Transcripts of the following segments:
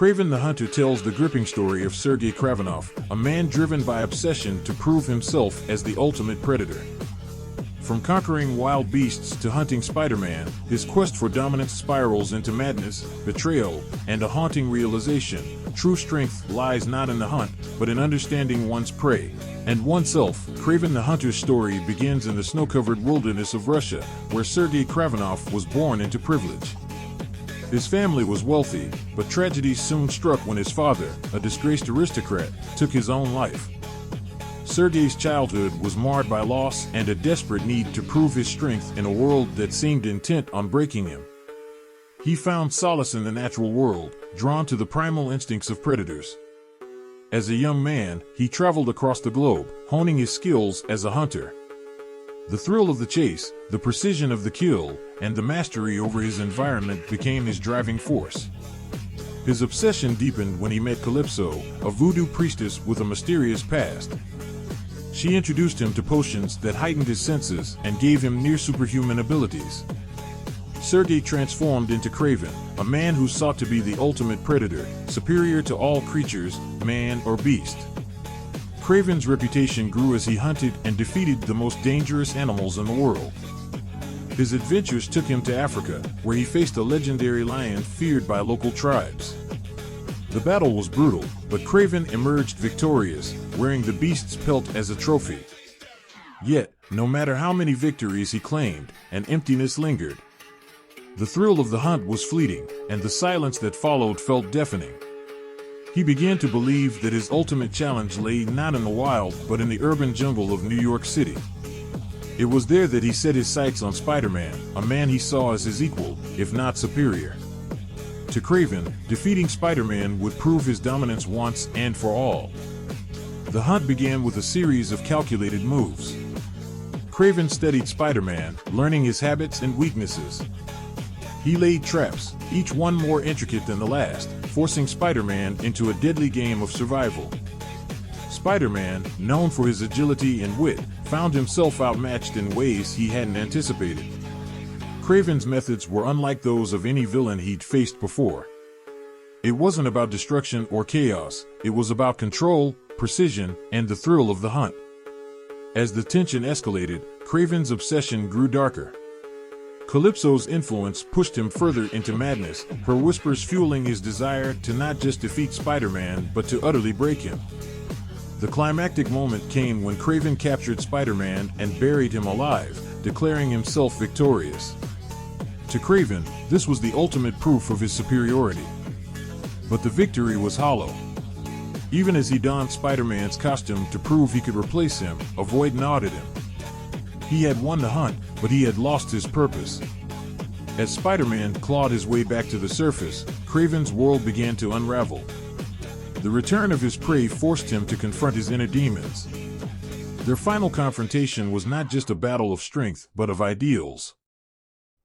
Kraven the Hunter tells the gripping story of Sergei Kravinoff, a man driven by obsession to prove himself as the ultimate predator. From conquering wild beasts to hunting Spider-Man, his quest for dominance spirals into madness, betrayal, and a haunting realization. True strength lies not in the hunt, but in understanding one's prey and oneself. Kraven the Hunter's story begins in the snow-covered wilderness of Russia, where Sergei Kravinoff was born into privilege. His family was wealthy, but tragedy soon struck when his father, a disgraced aristocrat, took his own life. Sergei's childhood was marred by loss and a desperate need to prove his strength in a world that seemed intent on breaking him. He found solace in the natural world, drawn to the primal instincts of predators. As a young man, he traveled across the globe, honing his skills as a hunter. The thrill of the chase, the precision of the kill, and the mastery over his environment became his driving force. His obsession deepened when he met Calypso, a voodoo priestess with a mysterious past. She introduced him to potions that heightened his senses and gave him near-superhuman abilities. Sergei transformed into Kraven, a man who sought to be the ultimate predator, superior to all creatures, man or beast. Kraven's reputation grew as he hunted and defeated the most dangerous animals in the world. His adventures took him to Africa, where he faced a legendary lion feared by local tribes. The battle was brutal, but Kraven emerged victorious, wearing the beast's pelt as a trophy. Yet, no matter how many victories he claimed, an emptiness lingered. The thrill of the hunt was fleeting, and the silence that followed felt deafening. He began to believe that his ultimate challenge lay not in the wild but in the urban jungle of New York City. It was there that he set his sights on Spider-Man, a man he saw as his equal, if not superior. To Kraven, defeating Spider-Man would prove his dominance once and for all. The hunt began with a series of calculated moves. Kraven studied Spider-Man, learning his habits and weaknesses. He laid traps, each one more intricate than the last, forcing Spider-Man into a deadly game of survival. Spider-Man, known for his agility and wit, found himself outmatched in ways he hadn't anticipated. Kraven's methods were unlike those of any villain he'd faced before. It wasn't about destruction or chaos, it was about control, precision, and the thrill of the hunt. As the tension escalated, Kraven's obsession grew darker. Calypso's influence pushed him further into madness, her whispers fueling his desire to not just defeat Spider-Man but to utterly break him. The climactic moment came when Kraven captured Spider-Man and buried him alive, declaring himself victorious. To Kraven, this was the ultimate proof of his superiority. But the victory was hollow. Even as he donned Spider-Man's costume to prove he could replace him, a void gnawed at him. He had won the hunt, but he had lost his purpose. As Spider-Man clawed his way back to the surface, Kraven's world began to unravel. The return of his prey forced him to confront his inner demons. Their final confrontation was not just a battle of strength, but of ideals.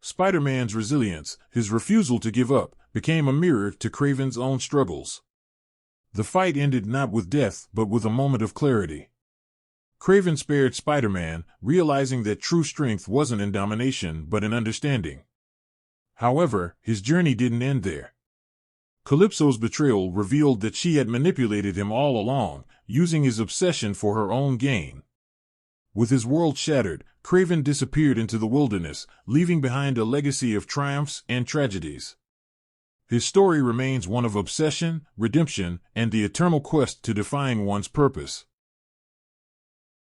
Spider-Man's resilience, his refusal to give up, became a mirror to Kraven's own struggles. The fight ended not with death, but with a moment of clarity. Kraven spared Spider-Man, realizing that true strength wasn't in domination but in understanding. However, his journey didn't end there. Calypso's betrayal revealed that she had manipulated him all along, using his obsession for her own gain. With his world shattered, Kraven disappeared into the wilderness, leaving behind a legacy of triumphs and tragedies. His story remains one of obsession, redemption, and the eternal quest to define one's purpose.